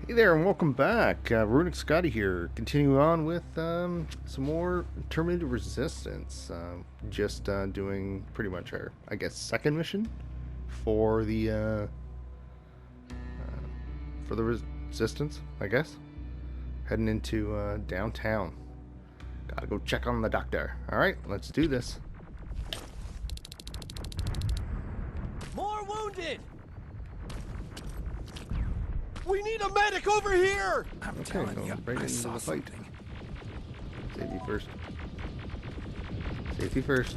Hey there, and welcome back. Runic Scotty here, continuing on with some more Terminator Resistance. Just doing pretty much our, I guess, second mission for the Resistance, I guess. Heading into downtown. Gotta go check on the doctor. Alright, let's do this. More wounded! We need a medic over here! I'm telling you, right I into saw the fight. something. Safety first. Safety first.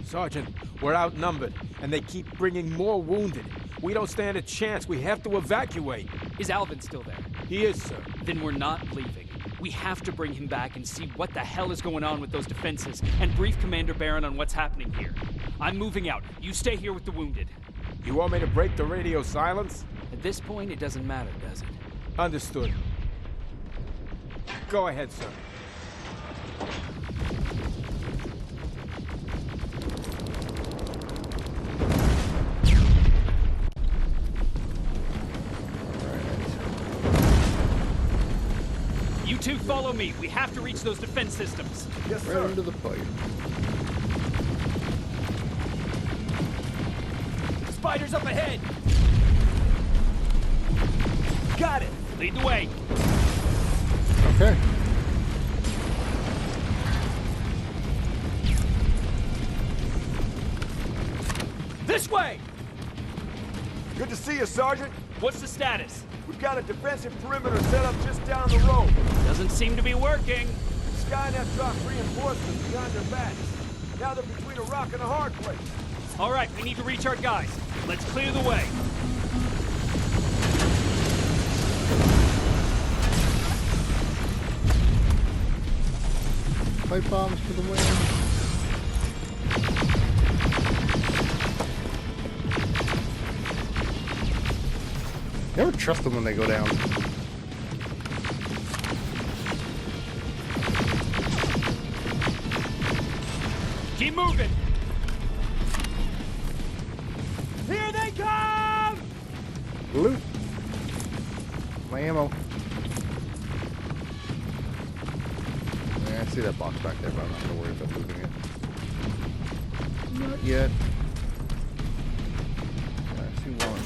Sergeant, we're outnumbered, and they keep bringing more wounded. We don't stand a chance. We have to evacuate. Is Alvin still there? He is, sir. Then we're not leaving. We have to bring him back and see what the hell is going on with those defenses, and brief Commander Barron on what's happening here. I'm moving out. You stay here with the wounded. You want me to break the radio silence? At this point, it doesn't matter, does it? Understood. Go ahead, sir. You two follow me. We have to reach those defense systems. Yes, Right sir. into the fight. Spiders up ahead! Got it! Lead the way. Okay. This way! Good to see you, Sergeant. What's the status? We've got a defensive perimeter set up just down the road. Doesn't seem to be working. SkyNet dropped reinforcements behind their backs. Now they're between a rock and a hard place. All right, we need to reach our guys. Let's clear the way. Pipe bombs for the win. Never trust them when they go down. Keep moving. Here they come! Loot. My ammo. Yeah, I see that box back there, but I'm not gonna worry about moving it. Not yet. I see one.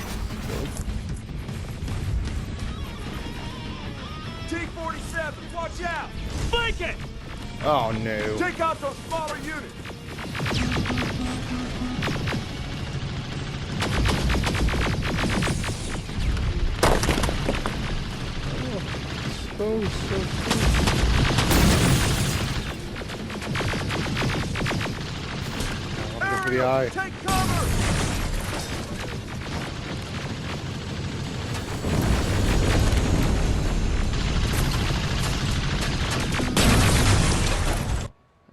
T-47, watch out! Flank it! Oh no. Take out those smaller units! So close. Go for the eye. Take cover!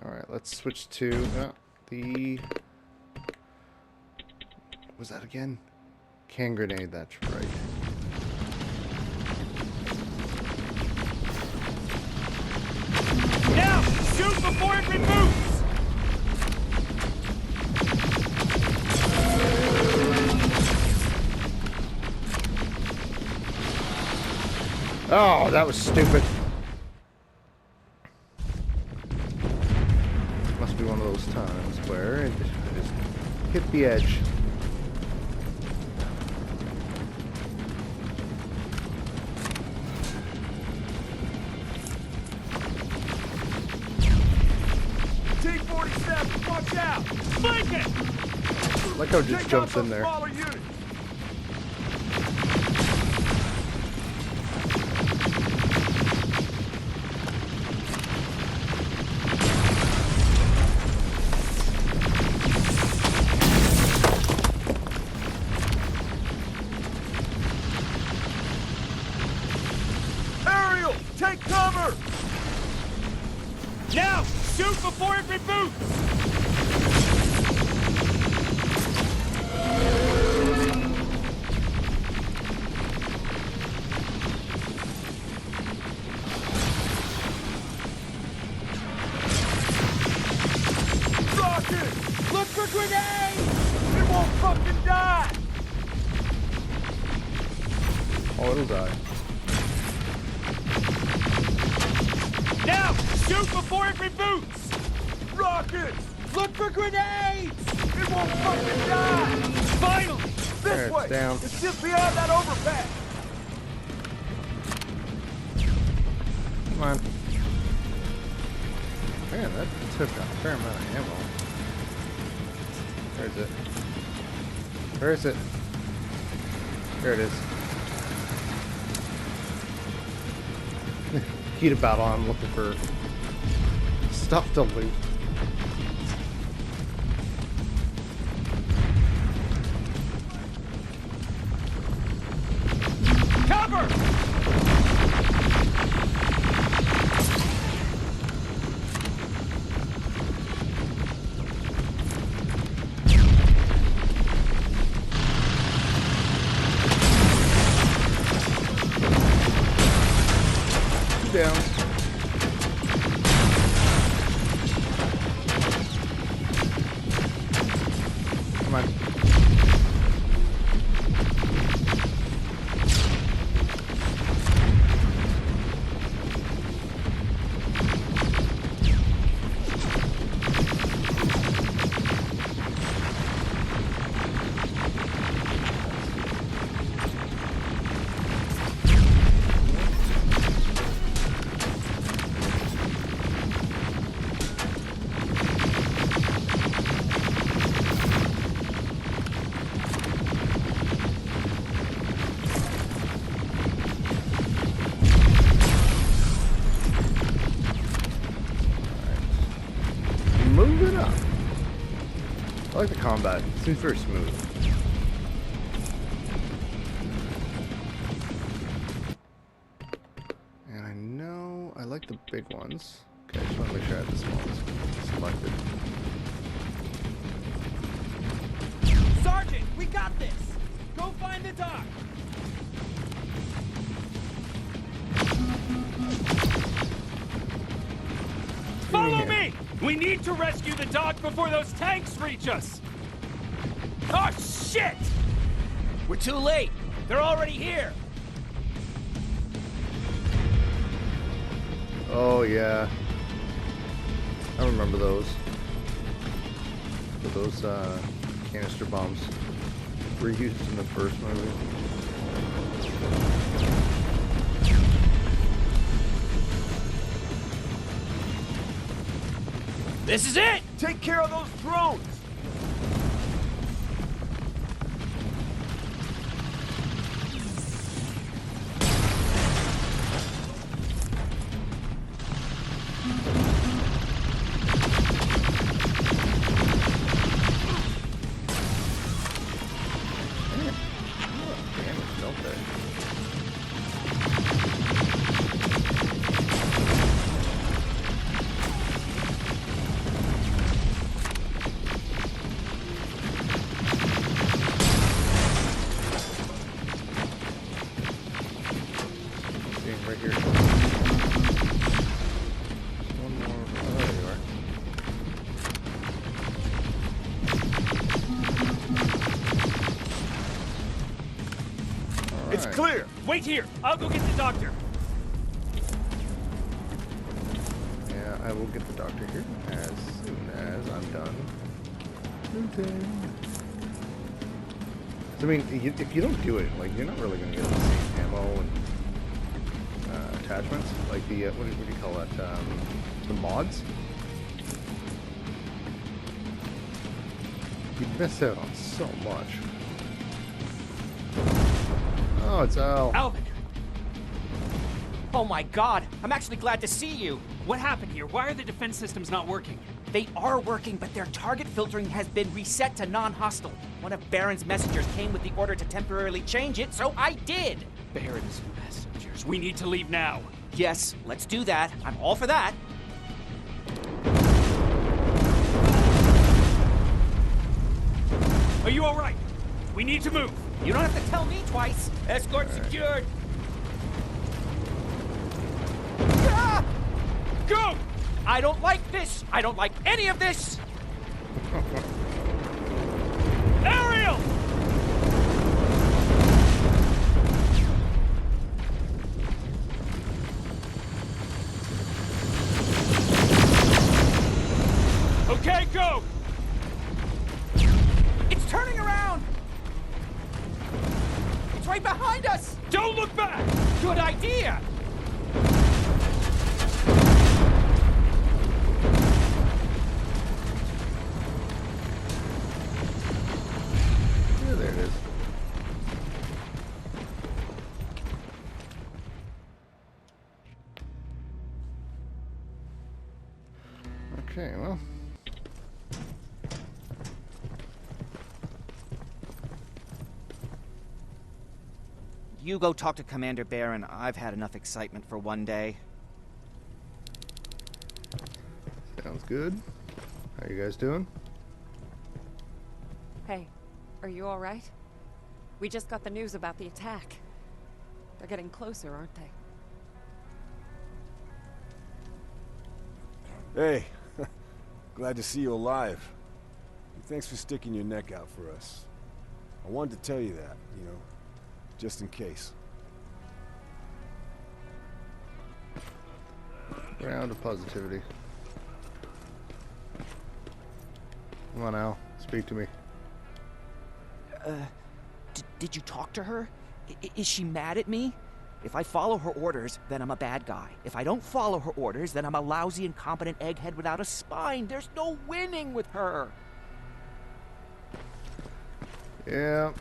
Alright, let's switch to the... What was that again? Can grenade, that's right. Now, shoot before it removes! Oh, that was stupid. Must be one of those times where I just hit the edge. T-47, watch out! Flank it! Like how it just Take jumps out in those there. smaller units! Ariel, take cover! Now, shoot before it reboots! Rocket! Look for grenades! It won't fucking die! Oh, it'll die. Now! Shoot before it reboots! Rockets! Look for grenades! It won't fucking die! Finally! There, This it's way! down. It's just beyond that overpass! Come on. Man, that took a fair amount of ammo. Where is it? Where is it? There it is. Heat of battle, I'm looking for stuff to loot. Cover! Down. Come on. Moving up. I like the combat. It seems very smooth. And I know I like the big ones. Okay, I just want to make sure I have the small ones selected. Sergeant, we got this! Go find the doc! Follow me! We need to rescue the dock before those tanks reach us! Oh, shit! We're too late! They're already here! Oh yeah, I remember those. Those canister bombs were used in the first movie. This is it! Take care of those drones! Damage, don't they? See, right here. Just one more. Oh, there you are. It's Alright. clear! Wait here! I'll go get the doctor! Yeah, I will get the doctor here as soon as I'm done looting. So, I mean, if you don't do it, like, you're not really going to get the same ammo and attachments. Like the, what do you call that? The mods. You miss out on so much. Oh, it's Al. Alvin! Oh my god, I'm actually glad to see you. What happened here? Why are the defense systems not working? They are working, but their target filtering has been reset to non-hostile. One of Baron's messengers came with the order to temporarily change it, so I did. Baron's messengers. We need to leave now. Yes, let's do that. I'm all for that. Are you alright? We need to move. You don't have to tell me twice. Escort secured! Ah! Go! I don't like this. I don't like any of this. Ariel! right behind us! Don't look back! Good idea! Yeah, there it is. Okay, well. You go talk to Commander Barron. I've had enough excitement for one day. Sounds good. How you guys doing? Hey, are you all right? We just got the news about the attack. They're getting closer, aren't they? Hey, glad to see you alive. Thanks for sticking your neck out for us. I wanted to tell you that, you know, just in case. Round of positivity. Come on, Al. Speak to me. Did you talk to her? Is she mad at me? If I follow her orders, then I'm a bad guy. If I don't follow her orders, then I'm a lousy, incompetent egghead without a spine. There's no winning with her. Yeah.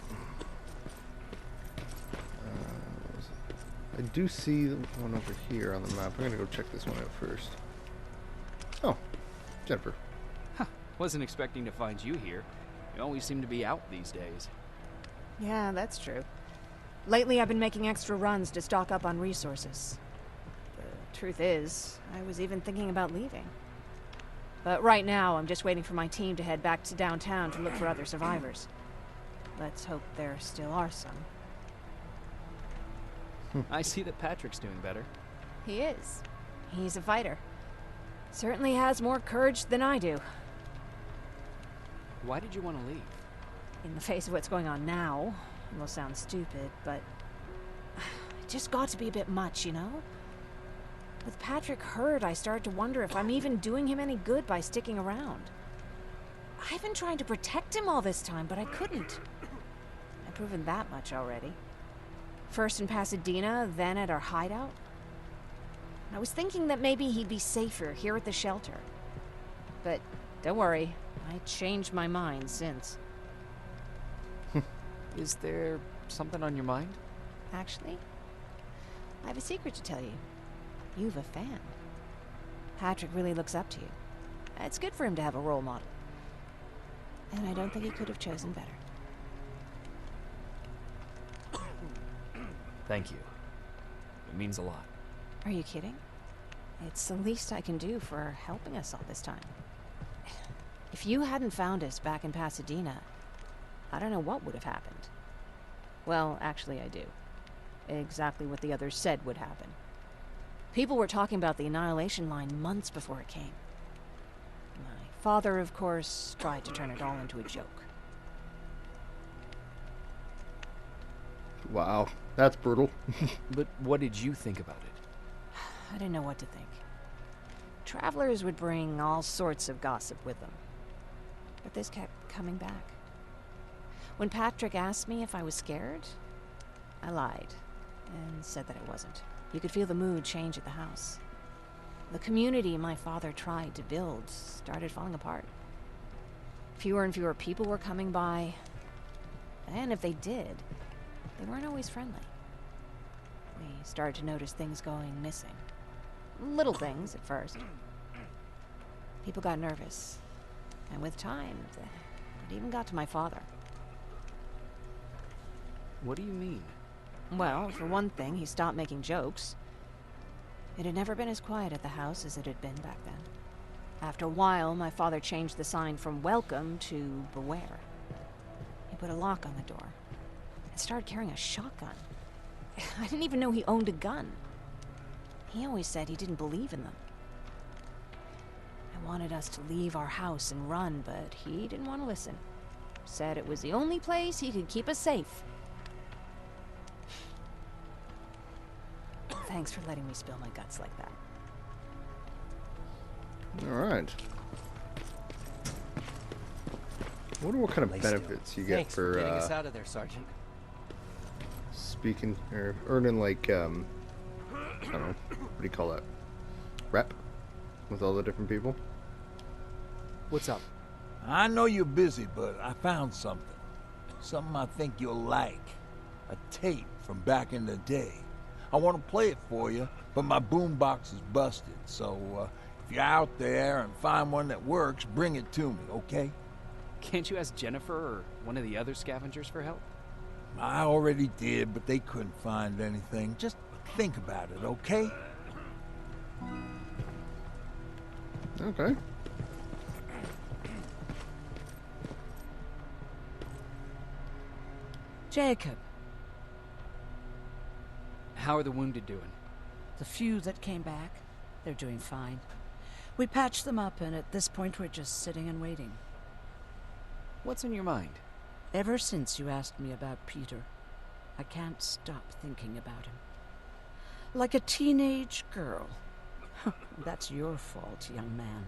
I do see one over here on the map. I'm gonna go check this one out first. Oh, Jennifer. Huh. Wasn't expecting to find you here. You always seem to be out these days. Yeah, that's true. Lately, I've been making extra runs to stock up on resources. The truth is, I was even thinking about leaving. But right now, I'm just waiting for my team to head back to downtown to look for other survivors. Let's hope there still are some. I see that Patrick's doing better. He is. He's a fighter. Certainly has more courage than I do. Why did you want to leave? In the face of what's going on now, it will sound stupid, but it just got to be a bit much, you know? With Patrick hurt, I started to wonder if I'm even doing him any good by sticking around. I've been trying to protect him all this time, but I couldn't. I've proven that much already. First in Pasadena, then at our hideout. I was thinking that maybe he'd be safer here at the shelter. But don't worry, I changed my mind since. Is there something on your mind? Actually, I have a secret to tell you. You've a fan. Patrick really looks up to you. It's good for him to have a role model. And I don't think he could have chosen better. Thank you. It means a lot. Are you kidding? It's the least I can do for helping us all this time. If you hadn't found us back in Pasadena, I don't know what would have happened. Well, actually I do. Exactly what the others said would happen. People were talking about the Annihilation Line months before it came. My father, of course, tried to turn it all into a joke. Wow, that's brutal. But what did you think about it? I didn't know what to think. Travelers would bring all sorts of gossip with them. But this kept coming back. When Patrick asked me if I was scared, I lied and said that I wasn't. You could feel the mood change at the house. The community my father tried to build started falling apart. Fewer and fewer people were coming by, and if they did, they weren't always friendly. We started to notice things going missing. Little things at first. People got nervous, and with time, it even got to my father. What do you mean? Well, for one thing, he stopped making jokes. It had never been as quiet at the house as it had been back then. After a while, my father changed the sign from welcome to beware. He put a lock on the door and started carrying a shotgun. I didn't even know he owned a gun. He always said he didn't believe in them. I wanted us to leave our house and run, but he didn't want to listen. Said it was the only place he could keep us safe. Thanks for letting me spill my guts like that. Alright. I wonder what kind of benefits you get Thanks for getting us for out of there, Sergeant. speaking or earning like I don't know, what do you call that? Rep with all the different people. What's up? I know you're busy, but I found something. Something I think you'll like. A tape from back in the day. I want to play it for you, but my boombox is busted, so if you're out there and find one that works, bring it to me, okay? Can't you ask Jennifer or one of the other scavengers for help? I already did, but they couldn't find anything. Just think about it, okay? Okay. Jacob, How are the wounded doing? the few that came back, they're doing fine. We patched them up, and at this point we're just sitting and waiting. What's on your mind? Ever since you asked me about Peter, I can't stop thinking about him. Like a teenage girl. That's your fault, young man.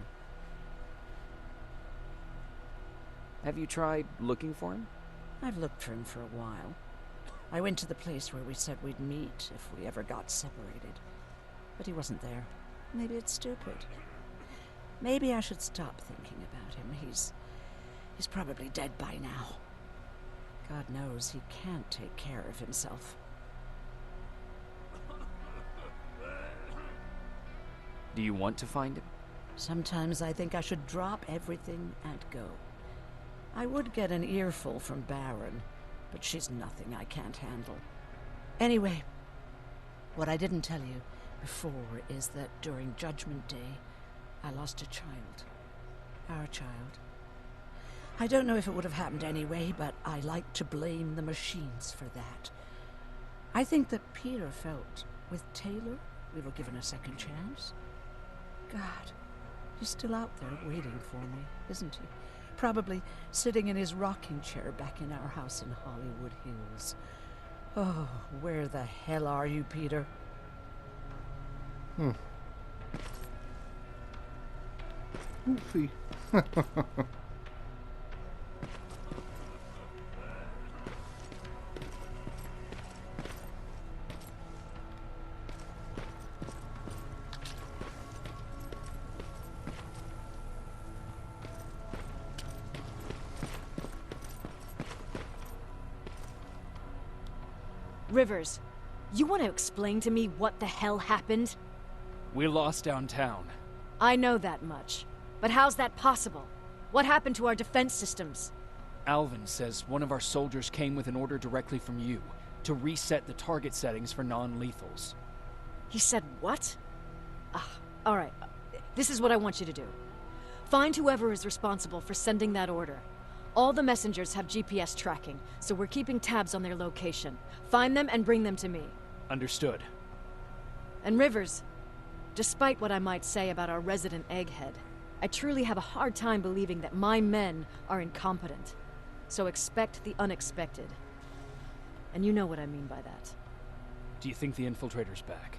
Have you tried looking for him? I've looked for him for a while. I went to the place where we said we'd meet if we ever got separated. But he wasn't there. Maybe it's stupid. Maybe I should stop thinking about him. He's probably dead by now. God knows he can't take care of himself. Do you want to find him? Sometimes I think I should drop everything and go. I would get an earful from Baron, but she's nothing I can't handle. Anyway, what I didn't tell you before is that during Judgment Day, I lost a child. Our child. I don't know if it would have happened anyway, but I like to blame the machines for that. I think that Peter felt with Taylor we were given a second chance. God, he's still out there waiting for me, isn't he? Probably sitting in his rocking chair back in our house in Hollywood Hills. Oh, where the hell are you, Peter? Oofy. Rivers, you want to explain to me what the hell happened? We lost downtown. I know that much. But how's that possible? What happened to our defense systems? Alvin says one of our soldiers came with an order directly from you to reset the target settings for non-lethals. He said what? Alright. This is what I want you to do. Find whoever is responsible for sending that order. All the messengers have GPS tracking, so we're keeping tabs on their location. Find them and bring them to me. Understood. And Rivers, despite what I might say about our resident egghead, I truly have a hard time believing that my men are incompetent. So expect the unexpected. And you know what I mean by that. Do you think the infiltrator's back?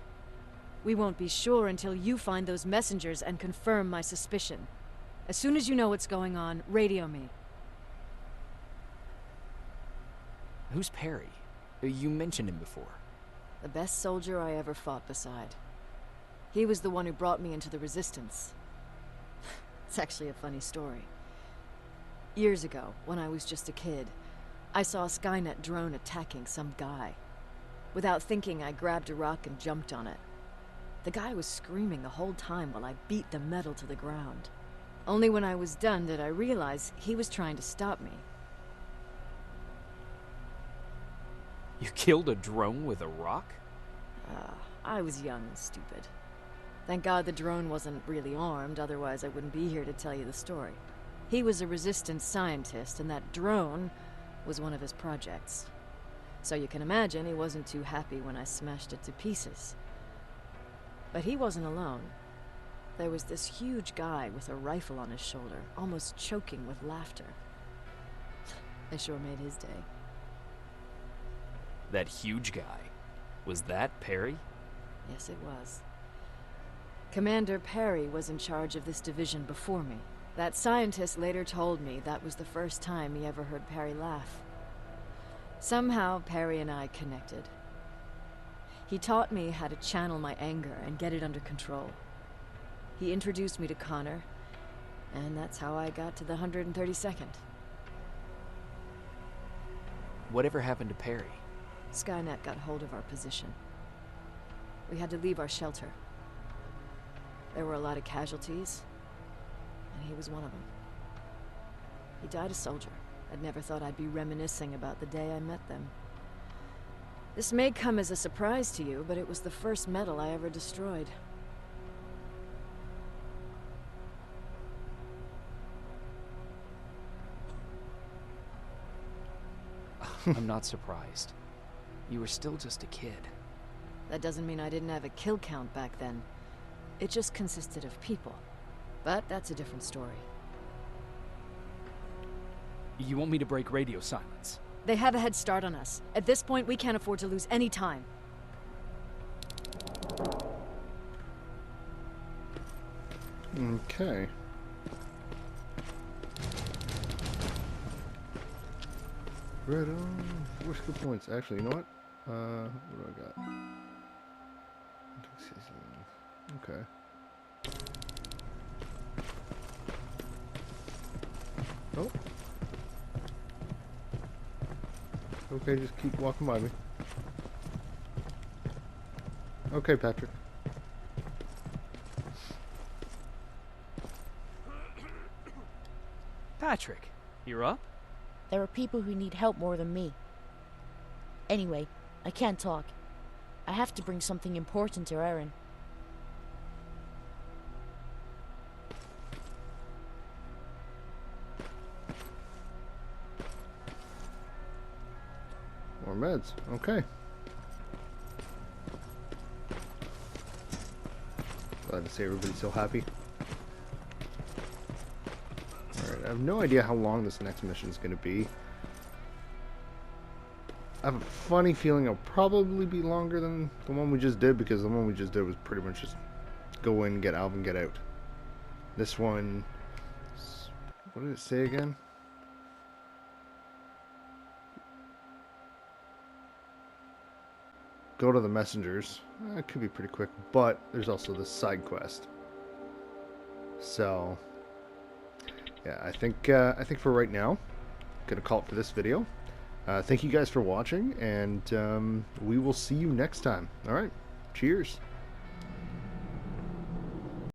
We won't be sure until you find those messengers and confirm my suspicion. As soon as you know what's going on, radio me. Who's Perry? You mentioned him before. The best soldier I ever fought beside. He was the one who brought me into the Resistance. It's actually a funny story. Years ago, when I was just a kid, I saw a SkyNet drone attacking some guy. Without thinking, I grabbed a rock and jumped on it. The guy was screaming the whole time while I beat the metal to the ground. Only when I was done did I realize he was trying to stop me. You killed a drone with a rock? I was young and stupid. Thank God the drone wasn't really armed, otherwise I wouldn't be here to tell you the story. He was a Resistance scientist, and that drone was one of his projects. So you can imagine he wasn't too happy when I smashed it to pieces. But he wasn't alone. There was this huge guy with a rifle on his shoulder, almost choking with laughter. I sure made his day. That huge guy. Was that Perry? Yes, it was. Commander Perry was in charge of this division before me. That scientist later told me that was the first time he ever heard Perry laugh. Somehow, Perry and I connected. He taught me how to channel my anger and get it under control. He introduced me to Connor, and that's how I got to the 132nd. Whatever happened to Perry? SkyNet got hold of our position. We had to leave our shelter. There were a lot of casualties, and he was one of them. He died a soldier. I'd never thought I'd be reminiscing about the day I met them. This may come as a surprise to you, but it was the first medal I ever destroyed. I'm not surprised. You were still just a kid. That doesn't mean I didn't have a kill count back then. It just consisted of people. But that's a different story. You want me to break radio silence? They have a head start on us. At this point, we can't afford to lose any time. Okay. Right on. 4 skill points. Actually, you know what? What do I got? Okay. Oh. Okay, just keep walking by me. Okay, Patrick. Patrick, you're up? There are people who need help more than me. Anyway, I can't talk. I have to bring something important to Erin. More meds. Okay. Glad to see everybody's so happy. Alright, I have no idea how long this next mission is going to be. I have a funny feeling it'll probably be longer than the one we just did, because the one we just did was pretty much just go in, get Alvin, get out. This one, what did it say again? Go to the messengers. It could be pretty quick, but there's also this side quest. So, yeah, I think for right now, gonna call it for this video. Thank you guys for watching, and we will see you next time. All right, cheers.